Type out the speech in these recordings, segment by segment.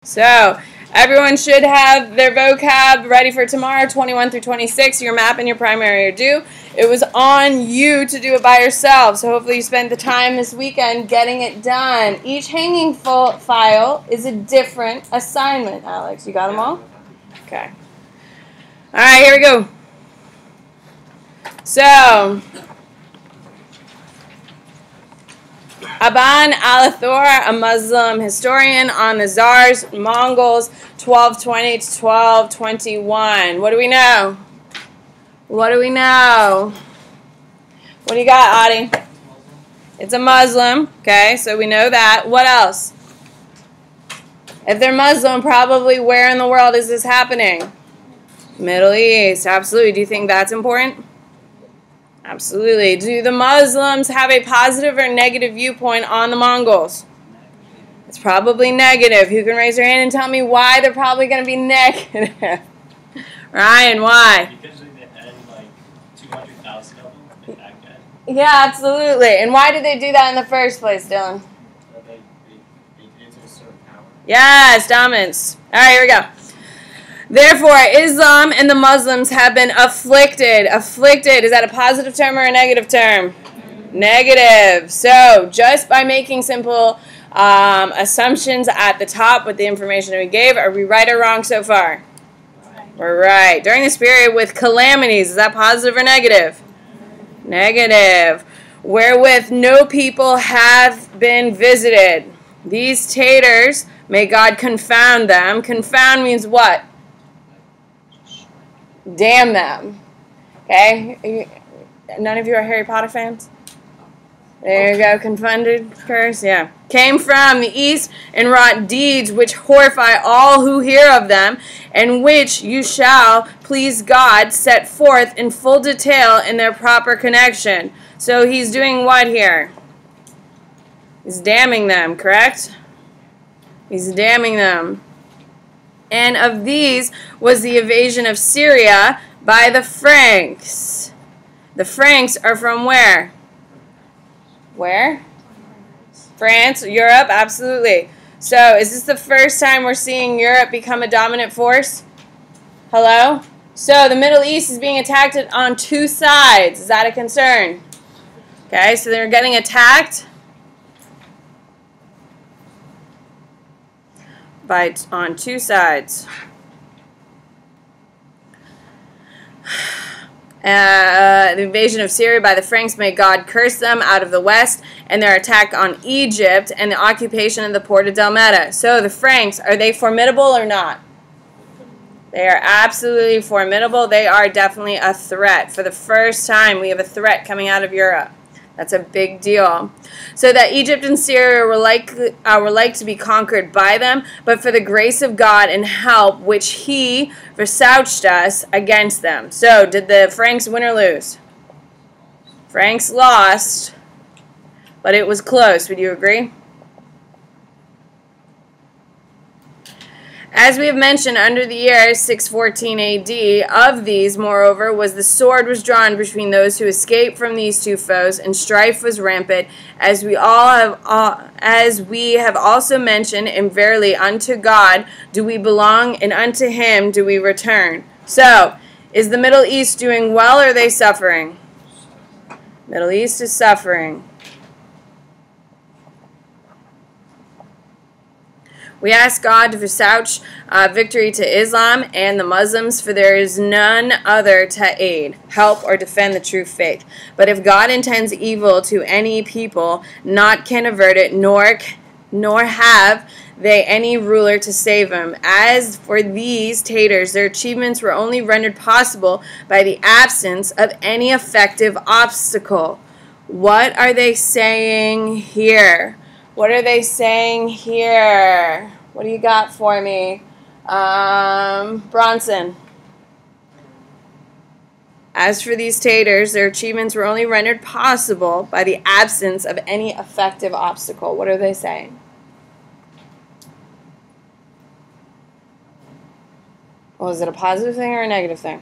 So everyone should have their vocab ready for tomorrow, 21 through 26. Your map and your primary are due. It was on you to do it by yourself, so hopefully you spent the time this weekend getting it done. Each hanging file is a different assignment, Alex. You got them all? Okay. All right, here we go. So, Aban al-Thor, a Muslim historian on the Tsars, Mongols, 1220 to 1221. What do we know? What do we know? What do you got, Adi? It's a Muslim. Okay, so we know that. What else? If they're Muslim, probably where in the world is this happening? Middle East. Absolutely. Do you think that's important? Absolutely. Do the Muslims have a positive or negative viewpoint on the Mongols? It's probably negative. Who can raise their hand and tell me why they're probably going to be negative? Ryan, why? Because they had like 200,000 of them back then. Yeah, absolutely. And why did they do that in the first place, Dylan? They did it to a certain power. Yes, dominance. All right, here we go. Therefore, Islam and the Muslims have been afflicted. Afflicted, is that a positive term or a negative term? Negative. So, just by making simple assumptions at the top with the information that we gave, are we right or wrong so far? We're right. During this period with calamities, is that positive or negative? Negative. Wherewith no people have been visited. These taters, may God confound them. Confound means what? Damn them. Okay? None of you are Harry Potter fans? There you go. Confounded curse. Yeah. Came from the east and wrought deeds which horrify all who hear of them, and which you shall, please God, set forth in full detail in their proper connection. So he's doing what here? He's damning them, correct? He's damning them. And of these was the invasion of Syria by the Franks. The Franks are from where? Where? France, Europe, absolutely. So, is this the first time we're seeing Europe become a dominant force? Hello? So, the Middle East is being attacked on two sides. Is that a concern? Okay, so they're getting attacked on two sides. The invasion of Syria by the Franks, may God curse them, out of the west, and their attack on Egypt and the occupation of the port of Dalmatia. So the Franks, are they formidable or not? They are absolutely formidable. They are definitely a threat. For the first time, we have a threat coming out of Europe. That's a big deal. So that Egypt and Syria were like to be conquered by them, but for the grace of God and help which he versouched us against them. So did the Franks win or lose? Franks lost, but it was close. Would you agree? As we have mentioned, under the year 614 AD, of these, moreover, the sword was drawn between those who escaped from these two foes, and strife was rampant, as we have also mentioned, and verily unto God do we belong, and unto him do we return. So, is the Middle East doing well, or are they suffering? Middle East is suffering. We ask God to vouch victory to Islam and the Muslims, for there is none other to aid, help, or defend the true faith. But if God intends evil to any people, naught can avert it, nor have they any ruler to save them. As for these taters, their achievements were only rendered possible by the absence of any effective obstacle. What are they saying here? What are they saying here? What do you got for me? Bronson. As for these taters, their achievements were only rendered possible by the absence of any effective obstacle. What are they saying? Well, is it a positive thing or a negative thing?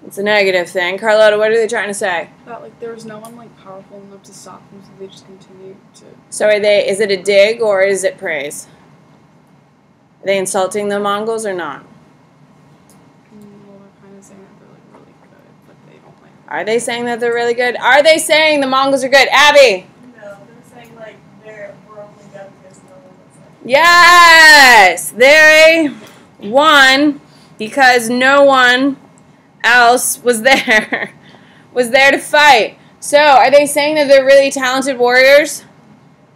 It's a negative thing. Carlotta, what are they trying to say? About like like there was no one like powerful enough to stop them, so they just continued to. So are they? Is it a dig or is it praise? Are they insulting the Mongols or not? Well, they're kind of saying that they're like really good, but they don't like. Are they saying that they're really good? Are they saying the Mongols are good? Abby? No, they're saying like we're only good because no one was like. Yes! They won because no one else was there. Was there to fight. So, are they saying that they're really talented warriors?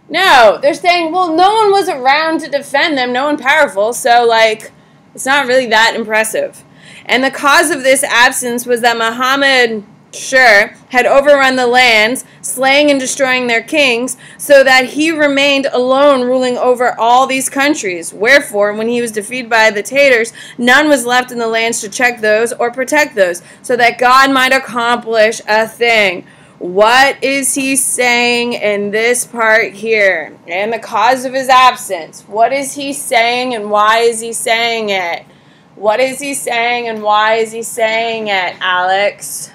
No, they're saying, well, no one was around to defend them, no one powerful, so, like, it's not really that impressive. And the cause of this absence was that Muhammad, sure, had overrun the lands, slaying and destroying their kings, so that he remained alone ruling over all these countries. Wherefore, when he was defeated by the Tatars, none was left in the lands to check those or protect those, so that God might accomplish a thing. What is he saying in this part here? And the cause of his absence. What is he saying and why is he saying it? What is he saying and why is he saying it, Alex?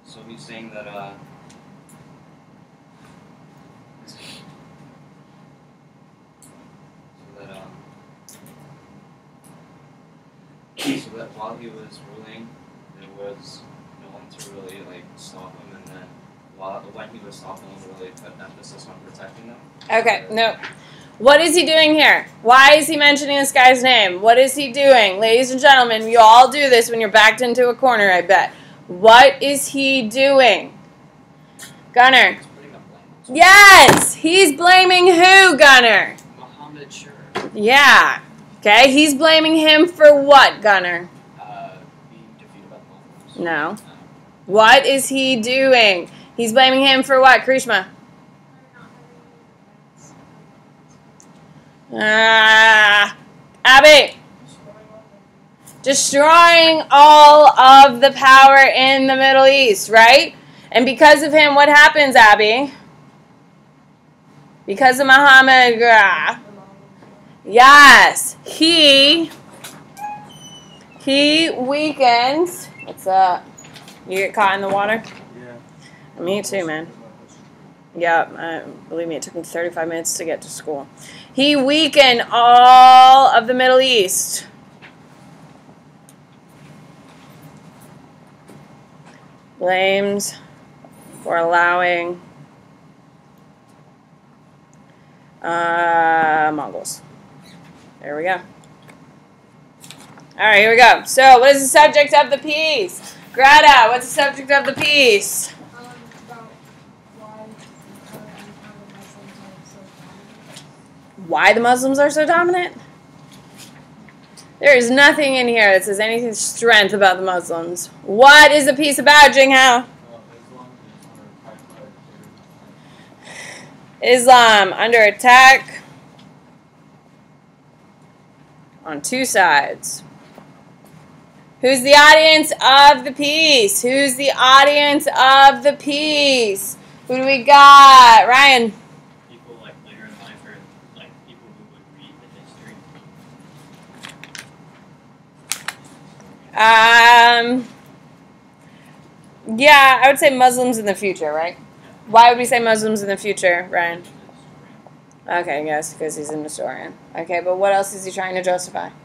So he's saying that so that while he was ruling, there was no one to really like stop him, and then when he was stopping, he really put emphasis on protecting them. Okay, no. What is he doing here? Why is he mentioning this guy's name? What is he doing? Ladies and gentlemen, you all do this when you're backed into a corner, I bet. What is he doing? Gunner. He's putting up blame. Yes! He's blaming who, Gunner? Muhammad, sure. Yeah. Okay, he's blaming him for what, Gunner? Being defeated by the Mongols. No. What is he doing? He's blaming him for what, Krishma? Abby. Destroying all of the power in the Middle East, right? And because of him, what happens, Abby? Because of Muhammad, yes, he weakens. What's up? You get caught in the water? Yeah. Me too, man. Yeah, believe me, it took me 35 minutes to get to school. He weakened all of the Middle East. Blames for allowing Mongols. There we go. All right, here we go. So, what is the subject of the piece? Greta, what's the subject of the piece? About Why the Muslims are so dominant? There is nothing in here that says anything strength about the Muslims. What is the piece about, Jinghao? Islam under attack on two sides. Who's the audience of the piece? Who's the audience of the piece? Who do we got? Ryan. People like later in life, or like people who would read the history. Yeah, I would say Muslims in the future, right? Why would we say Muslims in the future, Ryan? Okay, yes, because he's an historian. Okay, but what else is he trying to justify? He's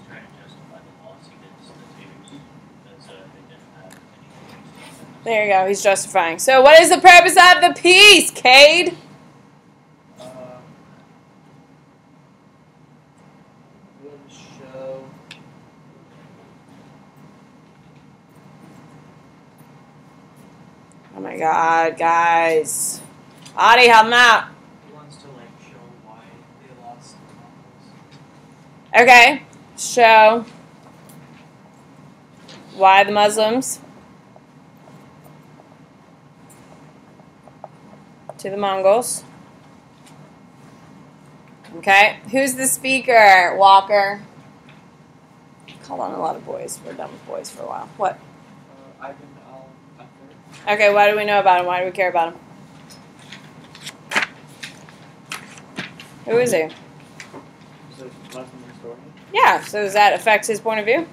trying to justify the loss against the Tatars. That's they didn't have any. There you go, he's justifying. So what is the purpose of the piece, Cade? Show. Oh my god, guys. Adi, help him out. He wants to like show why they lost the Mongols. Okay, show why the Muslims to the Mongols. Okay, who's the speaker, Walker? Called on a lot of boys. We're done with boys for a while. What? Ivan al-Fakir. Okay, why do we know about him? Why do we care about him? Who is he? Is it Muslim historian? Yeah, so does that affect his point of view?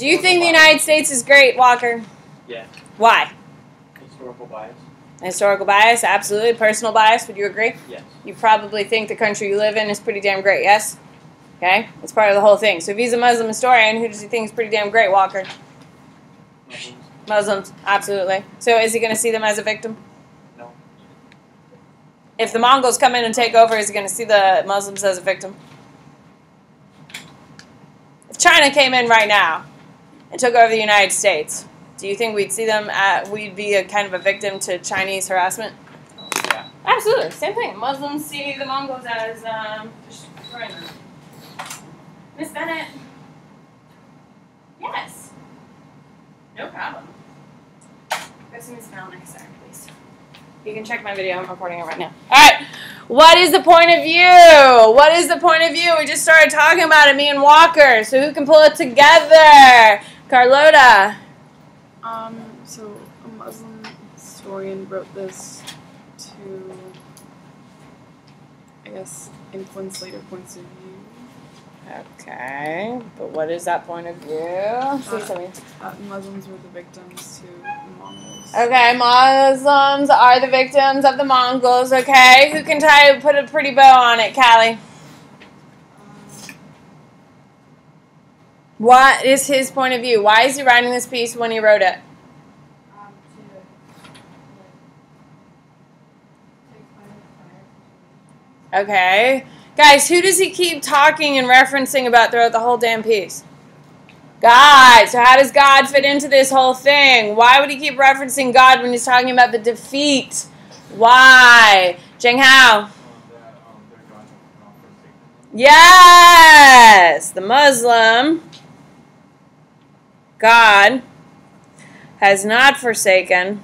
Do you think the United States is great, Walker? Yeah. Why? Historical bias. Historical bias, absolutely. Personal bias, would you agree? Yes. You probably think the country you live in is pretty damn great, yes? Okay? That's part of the whole thing. So if he's a Muslim historian, who does he think is pretty damn great, Walker? Muslims, absolutely. So is he going to see them as a victim? No. If the Mongols come in and take over, is he going to see the Muslims as a victim? If China came in right now and took over the United States, do you think we'd see them we'd be a kind of a victim to Chinese harassment? Yeah. Absolutely. Same thing. Muslims see the Mongols as destroying them. Miss Bennett? Yes. No problem. Go see Miss Mel next time, please. You can check my video. I'm recording it right now. All right. What is the point of view? What is the point of view? We just started talking about it, me and Walker. So who can pull it together? Carlota. So a Muslim historian wrote this to, I guess, influence later points of view. Okay, but what is that point of view? Say something. Muslims were the victims to the Mongols. Okay, Muslims are the victims of the Mongols. Okay, who can put a pretty bow on it, Callie? What is his point of view? Why is he writing this piece when he wrote it? Okay. Guys, who does he keep talking and referencing about throughout the whole damn piece? God. So how does God fit into this whole thing? Why would he keep referencing God when he's talking about the defeat? Why? Zheng Hao. Yes! The Muslim God has not forsaken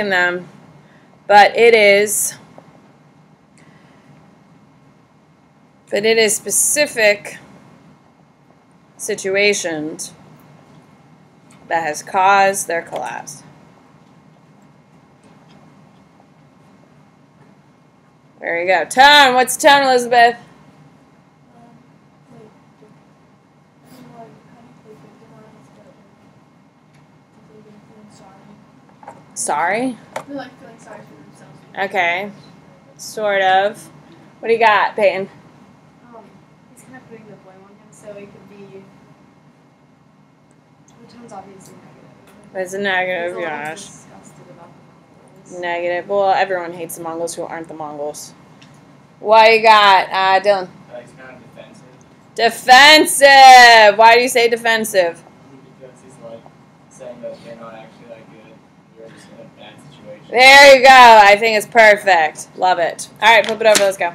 them, but it is specific situations that has caused their collapse. There you go. Tone. What's the tone, Elizabeth? Sorry? They're like feeling sorry for themselves. Okay. Sort of. What do you got, Peyton? He's kind of putting the blame on him, so it could be. The tone's obviously negative. It's a negative, He's a little gosh. disgusted about the Mongols. Negative. Well, everyone hates the Mongols who aren't the Mongols. What you got, Dylan? He's kind of defensive. Defensive! Why do you say defensive? Because he's like saying that they're not actually that good. You're just in a bad situation. There you go. I think it's perfect. Love it. All right, flip it over. Let's go.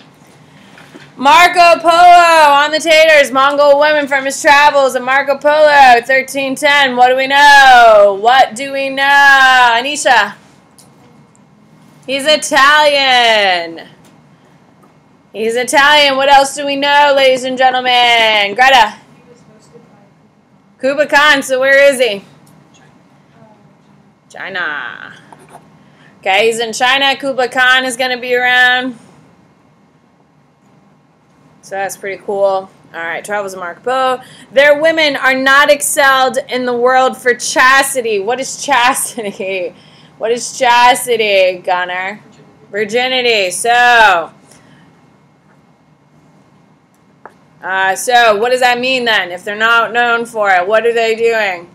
Marco Polo on the taters. Mongol women from his travels. And Marco Polo, 1310. What do we know? What do we know? Anisha. He's Italian. He's Italian. What else do we know, ladies and gentlemen? Greta. He was hosted by Kublai Khan. So where is he? China. Okay, he's in China. Kublai Khan is going to be around. So that's pretty cool. All right, travels of Marco Polo. Their women are not excelled in the world for chastity. What is chastity? What is chastity, Gunnar? Virginity. So what does that mean then? If they're not known for it, what are they doing?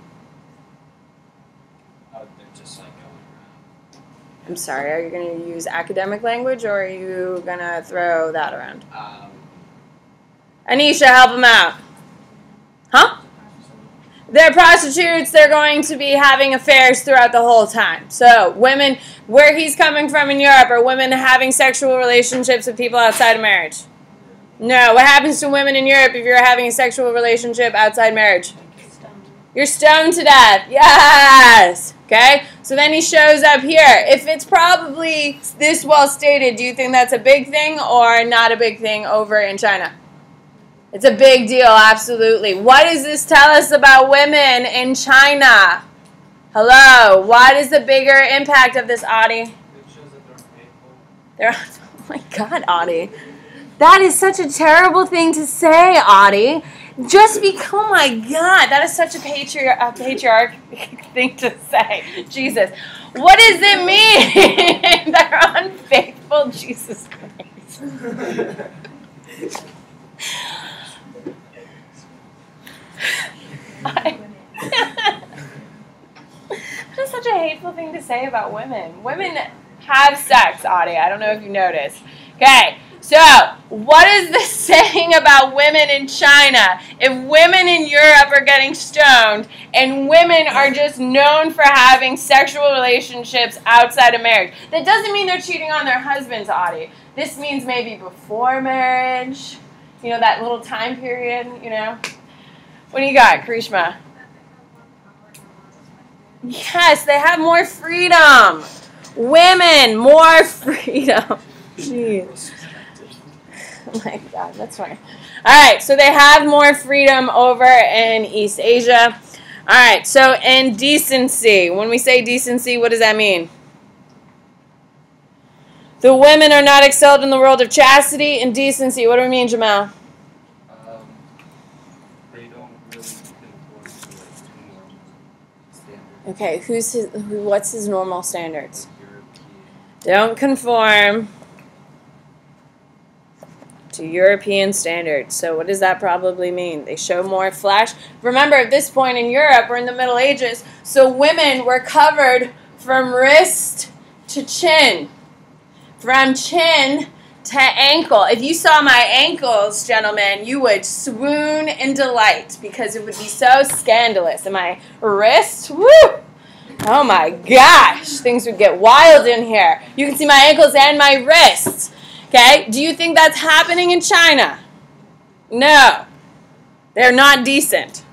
They're just like going around. I'm sorry, are you going to use academic language or are you going to throw that around? Anisha, help them out. Huh? They're prostitutes. They're going to be having affairs throughout the whole time. So women, where he's coming from in Europe, are women having sexual relationships with people outside of marriage? No. What happens to women in Europe if you're having a sexual relationship outside marriage? You're stoned to death. Yes. Okay. So then he shows up here. If it's probably this well stated, do you think that's a big thing or not a big thing over in China? It's a big deal, absolutely. What does this tell us about women in China? Hello. What is the bigger impact of this, Audie? It shows that they're faithful. Oh my God, Audie. That is such a terrible thing to say, Audie. Just because, oh my God, that is such a patriarch thing to say. Jesus. What does it mean? They're unfaithful, Jesus Christ. That's such a hateful thing to say about women. Women have sex, Audie. I don't know if you noticed. Okay, so what is this saying about women in China? If women in Europe are getting stoned and women are just known for having sexual relationships outside of marriage, that doesn't mean they're cheating on their husbands, Audie. This means maybe before marriage, you know, that little time period, you know. What do you got, Karishma? Yes, they have more freedom. Women, more freedom. Jeez. Oh my God, that's fine. All right, so they have more freedom over in East Asia. All right, so indecency. When we say decency, what does that mean? The women are not excelled in the world of chastity and decency. What do we mean, Jamal? They don't really conform to like normal standards. Okay, what's his normal standards? European. Don't conform to European standards. So what does that probably mean? They show more flesh. Remember, at this point in Europe, we're in the Middle Ages, so women were covered from wrist to chin. From chin to ankle. If you saw my ankles, gentlemen, you would swoon in delight because it would be so scandalous. And my wrist, woo! Oh my gosh, things would get wild in here. You can see my ankles and my wrists. Okay, do you think that's happening in China? No, they're not decent.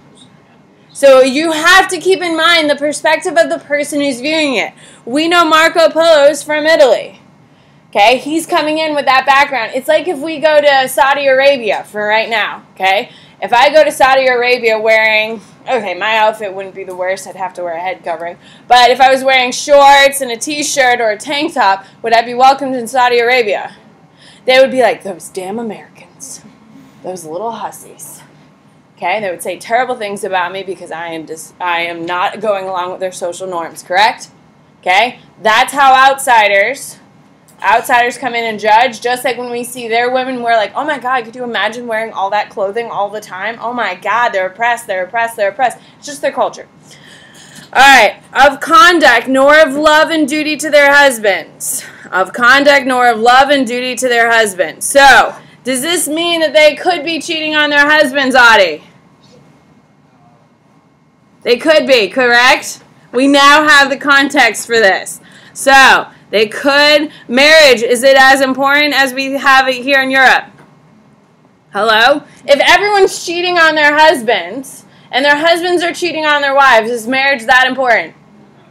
So you have to keep in mind the perspective of the person who's viewing it. We know Marco Polo's from Italy. Okay, he's coming in with that background. It's like if we go to Saudi Arabia for right now, okay? If I go to Saudi Arabia wearing, okay, my outfit wouldn't be the worst. I'd have to wear a head covering. But if I was wearing shorts and a t-shirt or a tank top, would I be welcomed in Saudi Arabia? They would be like, those damn Americans, those little hussies. Okay, they would say terrible things about me because I am not going along with their social norms, correct? Okay, that's how outsiders come in and judge, just like when we see their women, we're like, oh my God, could you imagine wearing all that clothing all the time? Oh my God, they're oppressed, they're oppressed, they're oppressed. It's just their culture. All right, of conduct, nor of love and duty to their husbands. Of conduct, nor of love and duty to their husbands. So, does this mean that they could be cheating on their husbands, Audie? They could be, correct? We now have the context for this. So, they could. Marriage, is it as important as we have it here in Europe? Hello? If everyone's cheating on their husbands, and their husbands are cheating on their wives, is marriage that important?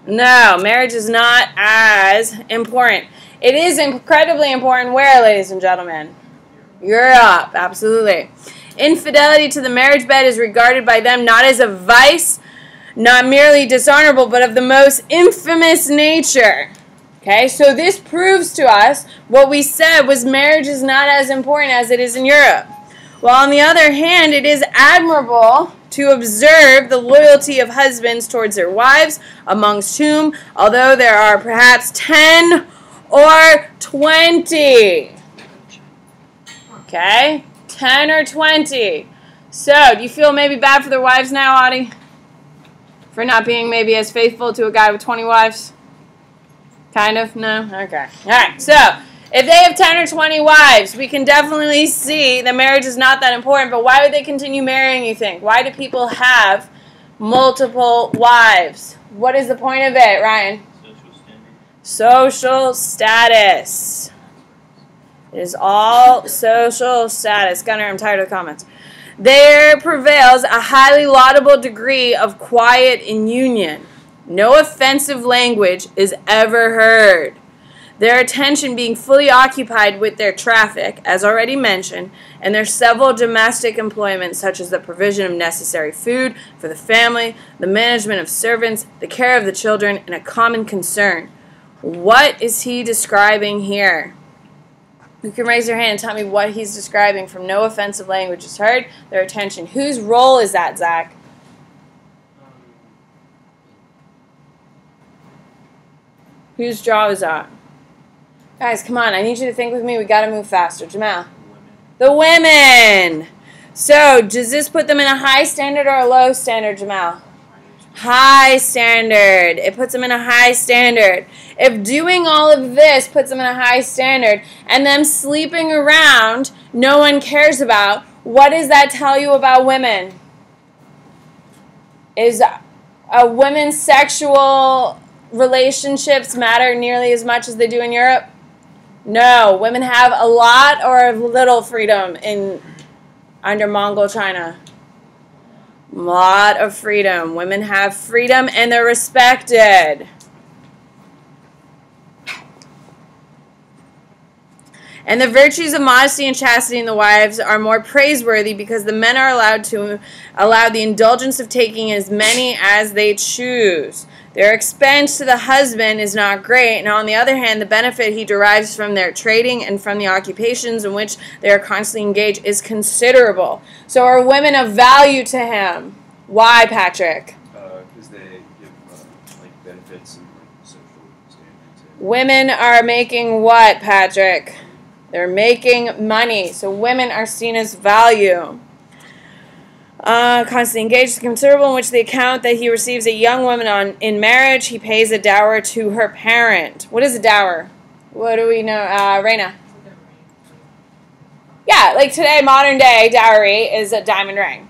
No, marriage is not as important. It is incredibly important where, ladies and gentlemen? Europe, absolutely. Infidelity to the marriage bed is regarded by them not as a vice, not merely dishonorable, but of the most infamous nature. Okay, so this proves to us what we said was marriage is not as important as it is in Europe. While on the other hand, it is admirable to observe the loyalty of husbands towards their wives, amongst whom, although there are perhaps 10 or 20. Okay, 10 or 20. So, do you feel maybe bad for their wives now, Audie? For not being maybe as faithful to a guy with 20 wives? Kind of? No? Okay. All right. So, if they have 10 or 20 wives, we can definitely see that marriage is not that important. But why would they continue marrying, you think? Why do people have multiple wives? What is the point of it, Ryan? Social status. It is all social status. Gunnar, I'm tired of the comments. There prevails a highly laudable degree of quiet in union. No offensive language is ever heard. Their attention being fully occupied with their traffic, as already mentioned, and their several domestic employments such as the provision of necessary food for the family, the management of servants, the care of the children, and a common concern. What is he describing here? Who can raise their hand and tell me what he's describing from no offensive language is heard? Their attention. Whose role is that, Zach? Whose jaw is that? Guys, come on. I need you to think with me. We got to move faster. Jamal. The women. So, does this put them in a high standard or a low standard, Jamal? High standard. It puts them in a high standard. If doing all of this puts them in a high standard and them sleeping around no one cares about, what does that tell you about women? Is a women's sexual relationships matter nearly as much as they do in Europe? No. Women have a lot or little freedom under Mongol China. A lot of freedom. Women have freedom and they're respected. And the virtues of modesty and chastity in the wives are more praiseworthy because the men are allowed the indulgence of taking as many as they choose. Their expense to the husband is not great, and on the other hand, the benefit he derives from their trading and from the occupations in which they are constantly engaged is considerable. So are women of value to him? Why, Patrick? Because they give like benefits and like social standards. Women are making what, Patrick? They're making money. So women are seen as value. Constantly engaged is considerable, in which the account that he receives a young woman in marriage, he pays a dower to her parent. What is a dower? What do we know? Raina. Yeah, like today, modern day, dowry is a diamond ring.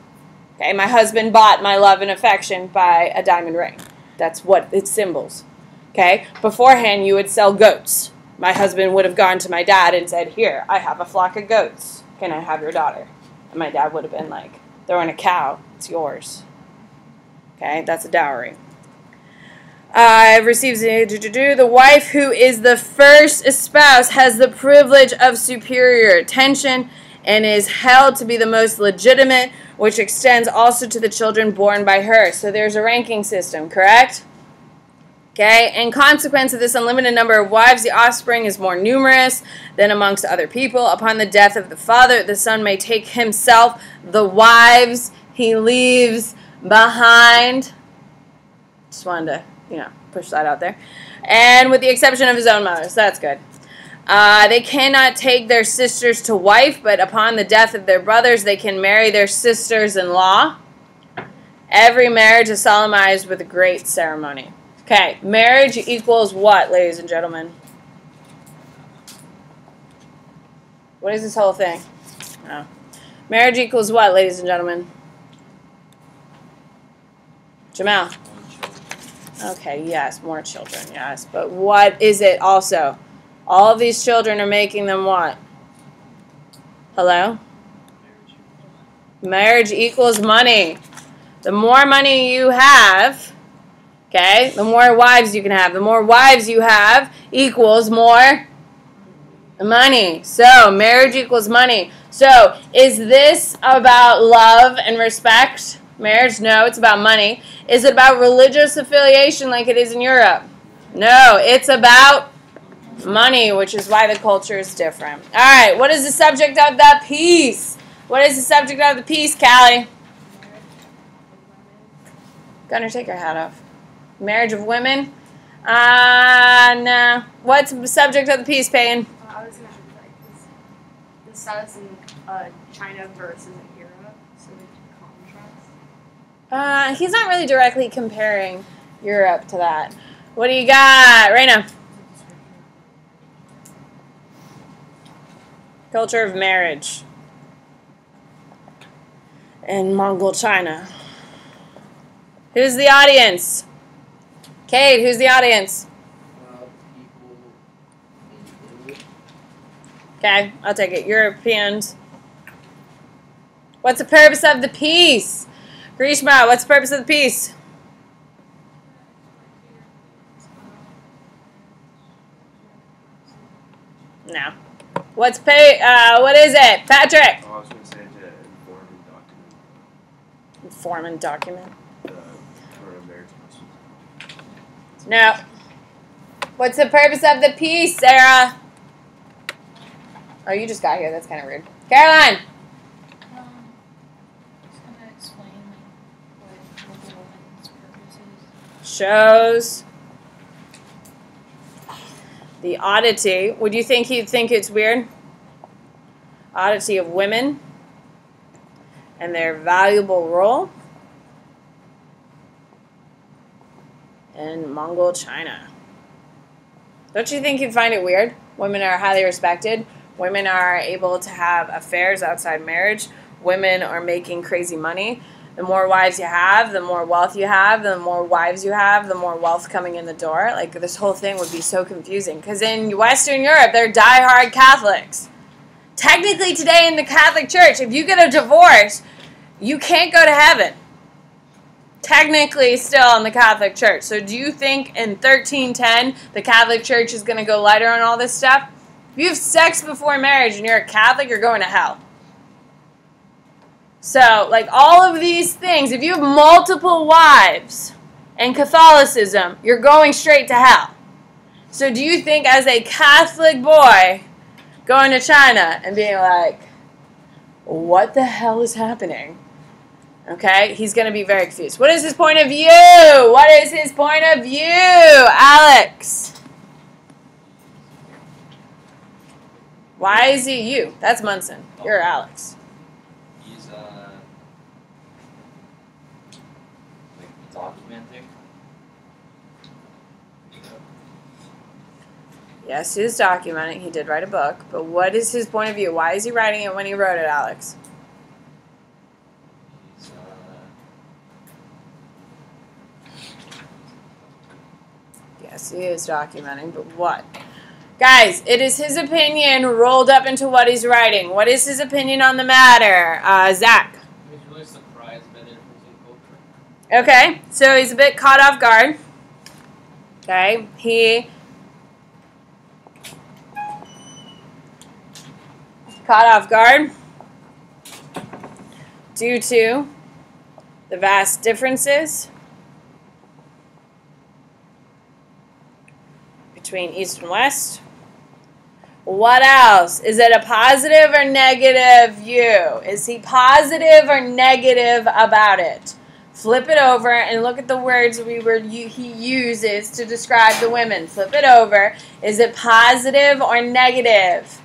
Okay, my husband bought my love and affection by a diamond ring. That's what it symbols. Okay, beforehand you would sell goats. My husband would have gone to my dad and said, "Here, I have a flock of goats. Can I have your daughter?" And my dad would have been like, "Throwing a cow, it's yours." Okay, that's a dowry. Receives the wife who is the first spouse has the privilege of superior attention and is held to be the most legitimate, which extends also to the children born by her. So there's a ranking system, correct? Okay, in consequence of this unlimited number of wives, the offspring is more numerous than amongst other people. Upon the death of the father, the son may take himself the wives he leaves behind. Just wanted to, push that out there. And with the exception of his own mother, so that's good. They cannot take their sisters to wife, but upon the death of their brothers, they can marry their sisters-in-law. Every marriage is solemnized with a great ceremony. Okay, marriage equals what, ladies and gentlemen? What is this whole thing? Oh. Marriage equals what, ladies and gentlemen? Jamal? Okay, yes, more children, yes. But what is it also? All of these children are making them what? Hello? Marriage equals money. The more money you have, okay, the more wives you can have. The more wives you have equals more money. So, marriage equals money. So, is this about love and respect? Marriage? No, it's about money. Is it about religious affiliation like it is in Europe? No, it's about money, which is why the culture is different. All right, what is the subject of the piece? What is the subject of the piece, Callie? Gunner, take your hat off. Marriage of women? No. What's the subject of the piece, Payne? I was going to the status in China versus in Europe, so the contrast. He's not really directly comparing Europe to that. What do you got, Raina? Culture of marriage in Mongol China. Who's the audience? Kate, who's the audience? People in Italy. Okay, I'll take it. Europeans. What's the purpose of the piece? Grishma, what's the purpose of the piece? No. What is it? Patrick? Oh, I was going to say to inform and document. Inform and document. For marriage customs. No. What's the purpose of the piece, Sarah? Oh, you just got here. That's kind of rude. Caroline! Just gonna explain like what the woman's purpose is. Shows the oddity. Would you think he'd think it's weird? Oddity of women and their valuable role in Mongol China. Don't you think you'd find it weird? Women are highly respected. Women are able to have affairs outside marriage. Women are making crazy money. The more wives you have, the more wealth you have. The more wives you have, the more wealth coming in the door. Like, this whole thing would be so confusing. Because in Western Europe, they're diehard Catholics. Technically, today in the Catholic Church, if you get a divorce, you can't go to heaven. Technically, still in the Catholic Church. So do you think in 1310, the Catholic Church is going to go lighter on all this stuff? If you have sex before marriage and you're a Catholic, you're going to hell. So, like, all of these things, if you have multiple wives in Catholicism, you're going straight to hell. So do you think as a Catholic boy going to China and being like, what the hell is happening? Okay, he's going to be very confused. What is his point of view? What is his point of view, Alex? Why is he you? That's Munson. You're Alex. He's like documenting. Yes, he is documenting. He did write a book. But what is his point of view? Why is he writing it when he wrote it, Alex? He's Yes, he is documenting. But what? Guys, it is his opinion rolled up into what he's writing. What is his opinion on the matter? Zach. He's really surprised by the difference in culture. Okay, so he's a bit caught off guard. Okay, he caught off guard due to the vast differences between East and West. What else? Is it a positive or negative view? Is he positive or negative about it? Flip it over and look at the words he uses to describe the women. Flip it over. Is it positive or negative?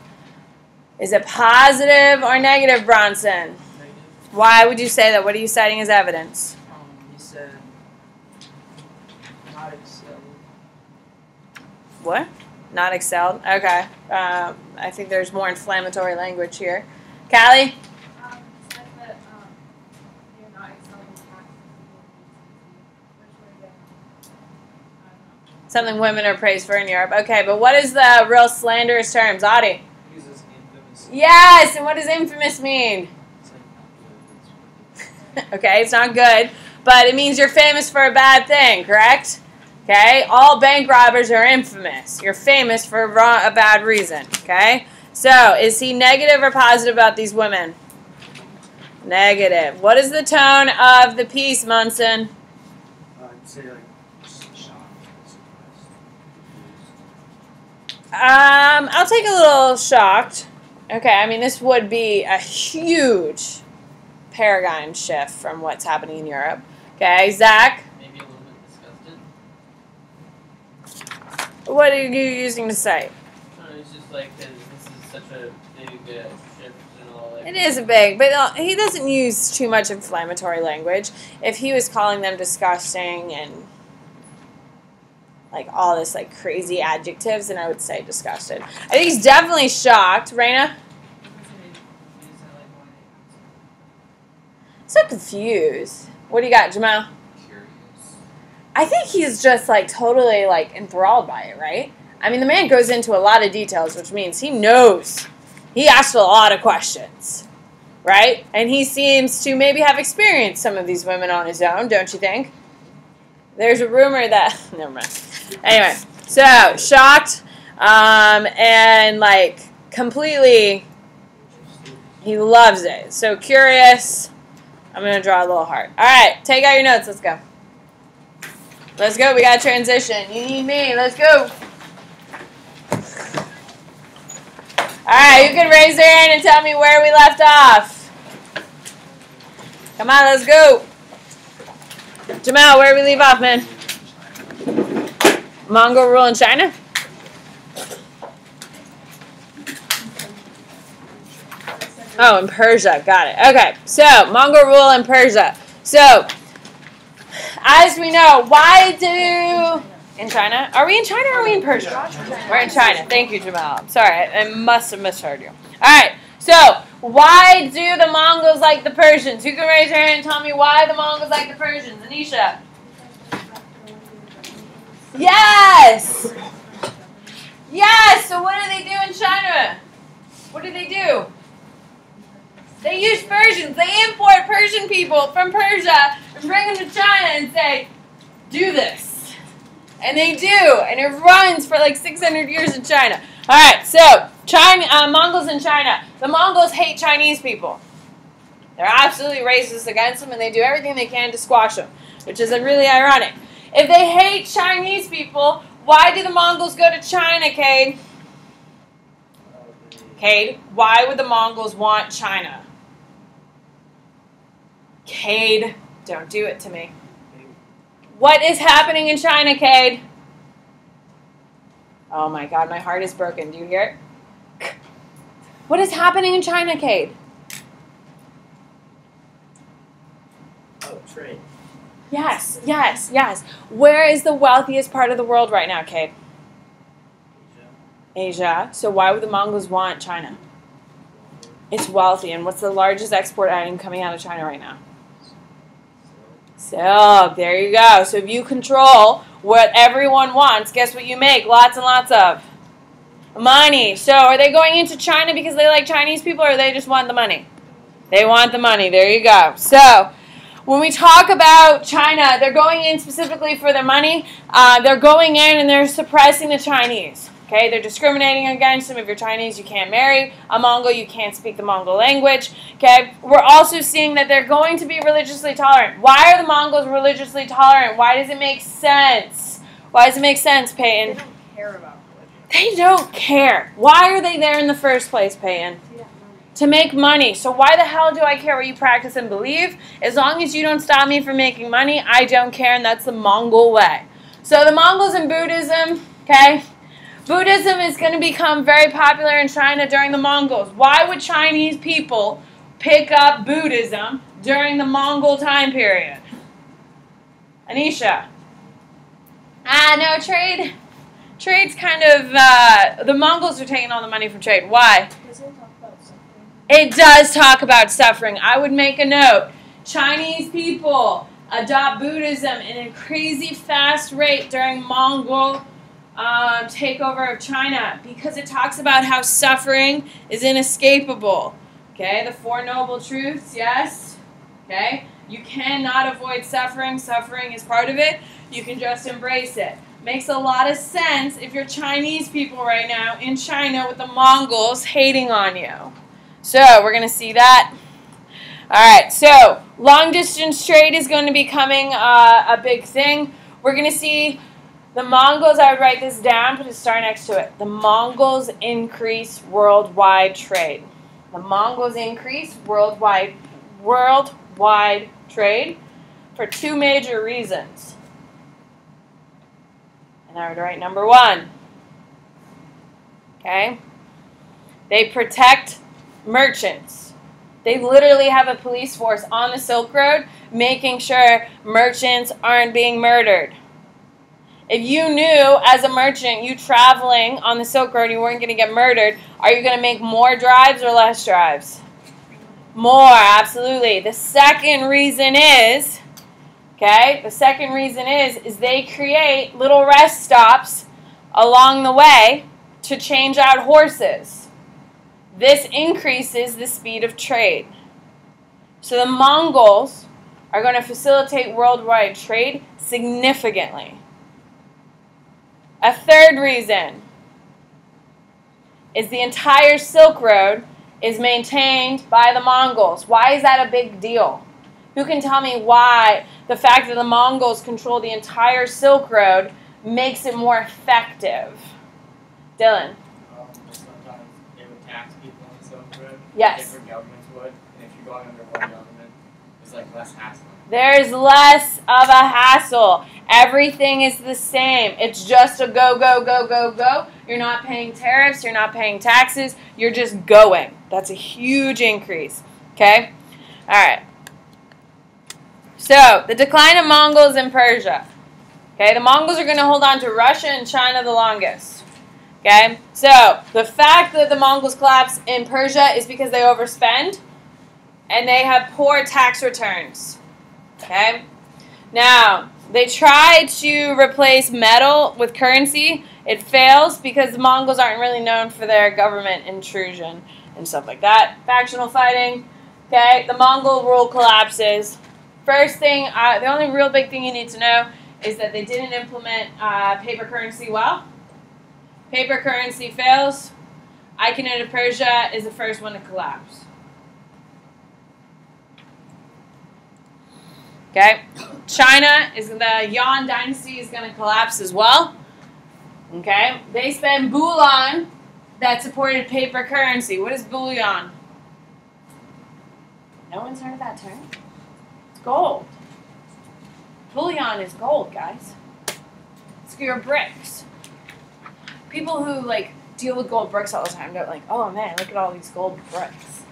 Is it positive or negative, Bronson? Negative. Why would you say that? What are you citing as evidence? He said not excelled. What? Not excelled? Okay. I think there's more inflammatory language here. Callie? It says that you're not excelling taxes, which would have been, Something women are praised for in Europe. Okay, but what is the real slanderous terms? Audie? He's just infamous. Yes, and what does infamous mean? It's like not good. Okay, it's not good, but it means you're famous for a bad thing, correct? Okay, all bank robbers are infamous. You're famous for a bad reason, okay? So, is he negative or positive about these women? Negative. What is the tone of the piece, Munson? I'd say like shocked, surprised. I'll take a little shocked. Okay, I mean, this would be a huge paradigm shift from what's happening in Europe. Okay, Zach? Maybe a little bit disgusted. What are you using to say? It's just like, 'cause this is such a big shift and all that. It is a big, but he doesn't use too much inflammatory language. If he was calling them disgusting and like all this like crazy adjectives, then I would say disgusted. I think he's definitely shocked. Raina? So confused. What do you got, Jamal? curious. I think he's just like totally like enthralled by it, right? I mean, the man goes into a lot of details, which means he knows. He asked a lot of questions, right? And he seems to maybe have experienced some of these women on his own, don't you think? There's a rumor that... Never mind. Anyway, so, shocked, and, like, completely... He loves it. So, curious. I'm going to draw a little heart. All right, take out your notes. Let's go. Let's go. We got to transition. You need me. Let's go. Alright, you can raise your hand and tell me where we left off. Come on, let's go. Jamal, where we leave off, man? Mongol rule in China? Oh, in Persia. Got it. Okay, so Mongol rule in Persia. So, as we know, why do... In China? Are we in China or are we in Persia? We're in China. Thank you, Jamal. I'm sorry. I must have misheard you. All right. So, why do the Mongols like the Persians? You can raise your hand and tell me why the Mongols like the Persians. Anisha. Yes! Yes! So what do they do in China? What do? They use Persians. They import Persian people from Persia and bring them to China and say, do this. And they do, and it runs for like 600 years in China. All right, so Mongols in China. The Mongols hate Chinese people. They're absolutely racist against them, and they do everything they can to squash them, which is really ironic. If they hate Chinese people, why do the Mongols go to China, Cade? Cade, why would the Mongols want China? Cade, don't do it to me. What is happening in China, Cade? Oh my God, my heart is broken. Do you hear it? What is happening in China, Cade? Oh, trade. Yes, yes, yes. Where is the wealthiest part of the world right now, Cade? Asia. So why would the Mongols want China? It's wealthy. And what's the largest export item coming out of China right now? So, there you go. So if you control what everyone wants, guess what you make? Lots and lots of money. So are they going into China because they like Chinese people, or they just want the money? They want the money. There you go. So when we talk about China, they're going in specifically for their money. They're going in and they're suppressing the Chinese. Okay, they're discriminating against them. If you're Chinese, you can't marry a Mongol. You can't speak the Mongol language. Okay, we're also seeing that they're going to be religiously tolerant. Why are the Mongols religiously tolerant? Why does it make sense? Why does it make sense, Peyton? They don't care about religion. They don't care. Why are they there in the first place, Peyton? To make money. So why the hell do I care what you practice and believe? As long as you don't stop me from making money, I don't care, and that's the Mongol way. So the Mongols and Buddhism, okay? Buddhism is going to become very popular in China during the Mongols. Why would Chinese people pick up Buddhism during the Mongol time period? Anisha. No, trade. Trade's kind of, the Mongols are taking all the money from trade. Why? It does talk about suffering. I would make a note. Chinese people adopt Buddhism in a crazy fast rate during Mongol takeover of China, because it talks about how suffering is inescapable. Okay, the Four Noble Truths, yes. Okay, you cannot avoid suffering. Suffering is part of it. You can just embrace it. Makes a lot of sense if you're Chinese people right now in China with the Mongols hating on you. So we're going to see that. All right, so long distance trade is going to be becoming a big thing. We're going to see the Mongols, I would write this down, put a star next to it. The Mongols increase worldwide trade. The Mongols increase worldwide trade for two major reasons. And I would write number one. Okay? They protect merchants. They literally have a police force on the Silk Road making sure merchants aren't being murdered. If you knew as a merchant, you traveling on the Silk Road, you weren't going to get murdered, are you going to make more drives or less drives? More, absolutely. The second reason is, is they create little rest stops along the way to change out horses. This increases the speed of trade. So the Mongols are going to facilitate worldwide trade significantly. A third reason is the entire Silk Road is maintained by the Mongols. Why is that a big deal? Who can tell me why the fact that the Mongols control the entire Silk Road makes it more effective? Dylan. Sometimes they would Yes. different governments would, and if you're going under one government, it's like less hassle. There's less of a hassle. Everything is the same. It's just a go, go, go, go, go. You're not paying tariffs. You're not paying taxes. You're just going. That's a huge increase. Okay? All right. So, the decline of Mongols in Persia. Okay, the Mongols are going to hold on to Russia and China the longest. Okay? So, the fact that the Mongols collapse in Persia is because they overspend and they have poor tax returns. Okay? Now, they try to replace metal with currency. It fails because the Mongols aren't really known for their government intrusion and stuff like that. Factional fighting. Okay? The Mongol rule collapses. First thing, the only real big thing you need to know is that they didn't implement paper currency well. Paper currency fails. Achaemenid of Persia is the first one to collapse. Okay, China is the Yuan dynasty is going to collapse as well. Okay, they spend bullion that supported paper currency. What is bullion? No one's heard of that term? It's gold. Bullion is gold, guys. It's your bricks. People who deal with gold bricks all the time, they're like, oh man, look at all these gold bricks.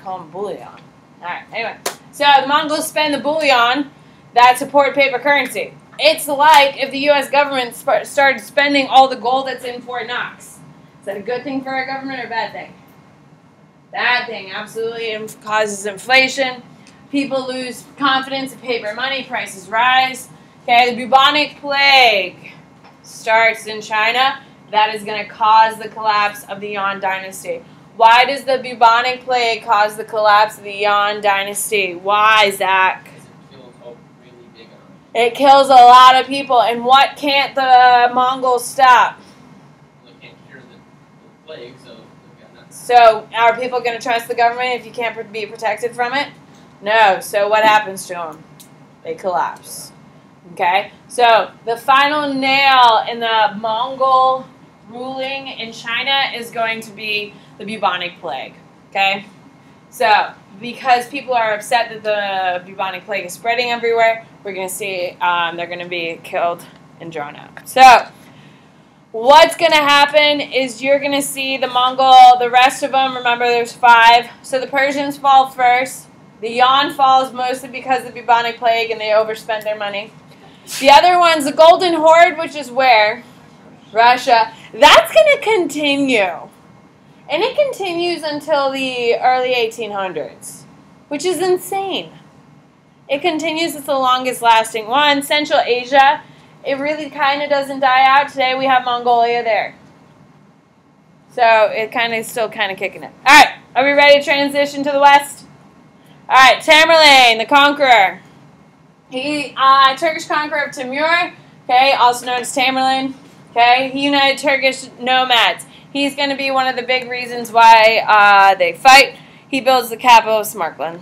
Call them bullion. All right, anyway. So the Mongols spend the bullion that support paper currency. It's like if the U.S. government started spending all the gold that's in Fort Knox. Is that a good thing for our government or a bad thing? Bad thing, absolutely. It causes inflation. People lose confidence in paper money. Prices rise. Okay, the bubonic plague starts in China. That is going to cause the collapse of the Yuan dynasty. Why does the bubonic plague cause the collapse of the Yuan dynasty? Why, Zach? It kills a lot of people. And what can't the Mongols stop? They can't cure the plague, so are people going to trust the government if you can't be protected from it? No. So what happens to them? They collapse. Okay? So the final nail in the Mongol ruling in China is going to be the bubonic plague. Okay? So because people are upset that the bubonic plague is spreading everywhere, we're going to see they're going to be killed and drawn out. So what's going to happen is you're going to see the Mongol, the rest of them, remember there's 5. So the Persians fall first. The Yuan falls mostly because of the bubonic plague and they overspend their money. The other one's the Golden Horde, which is where? Russia. That's going to continue. And it continues until the early 1800s, which is insane. It continues. It's the longest lasting one. Central Asia, it really kind of doesn't die out. Today we have Mongolia there. So it kind of still kind of kicking it. All right, are we ready to transition to the west? All right, Tamerlane, the conqueror. He, Turkish conqueror of Timur, okay, also known as Tamerlane. Okay, he united Turkish nomads. He's going to be one of the big reasons why they fight. He builds the capital of Samarkand.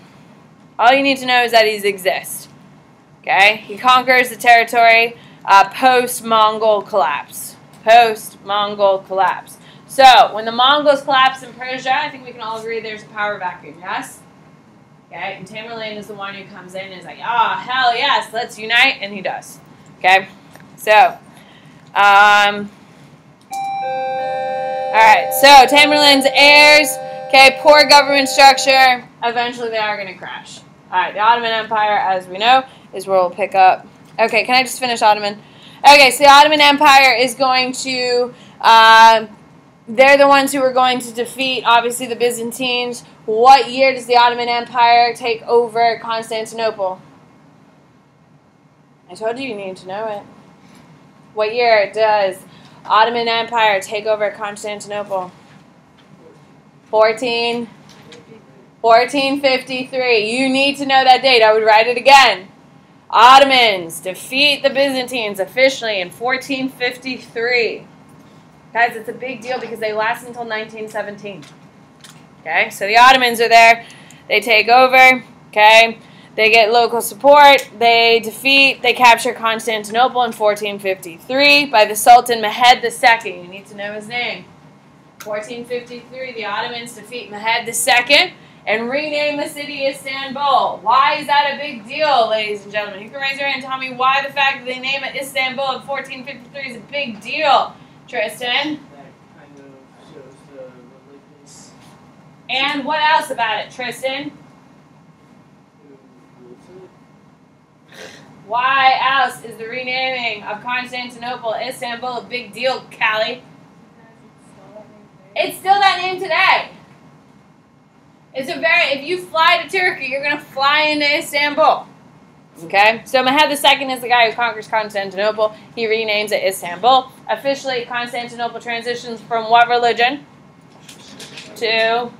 All you need to know is that he exists. Okay, he conquers the territory post-Mongol collapse. Post-Mongol collapse. So, when the Mongols collapse in Persia, I think we can all agree there's a power vacuum, yes? Okay, and Tamerlane is the one who comes in and is like, ah, oh, hell yes, let's unite, and he does. Okay, so, alright, so Tamerlane's heirs, okay, poor government structure, eventually they are going to crash. Alright, the Ottoman Empire, as we know, is where we'll pick up. Okay, can I just finish Ottoman? Okay, so the Ottoman Empire is going to, they're the ones who are going to defeat, obviously, the Byzantines. What year does the Ottoman Empire take over Constantinople? I told you needed to know it. What year does Ottoman Empire take over Constantinople? 1453. You need to know that date. I would write it again. Ottomans defeat the Byzantines officially in 1453. Guys, it's a big deal because they last until 1917. Okay, so the Ottomans are there. They take over. Okay, they get local support. They capture Constantinople in 1453 by the Sultan Mehmed II. You need to know his name. 1453, the Ottomans defeat Mehmed II and rename the city Istanbul. Why is that a big deal, ladies and gentlemen? You can raise your hand and tell me why the fact that they name it Istanbul in 1453 is a big deal. Tristan? That kind of shows the religious. And what else about it, Tristan? Who rules it. Why else is the renaming of Constantinople Istanbul a big deal, Callie? It's still that name today. It's a if you fly to Turkey, you're going to fly into Istanbul. Okay? So Mehmed II is the guy who conquers Constantinople. He renames it Istanbul. Officially, Constantinople transitions from what religion? To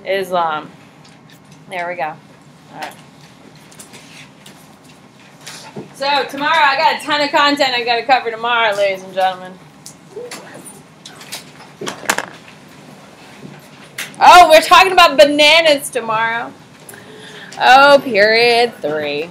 Islam. There we go. All right. So tomorrow, I got a ton of content I got to cover tomorrow, ladies and gentlemen. Oh, we're talking about bananas tomorrow. Oh, period 3.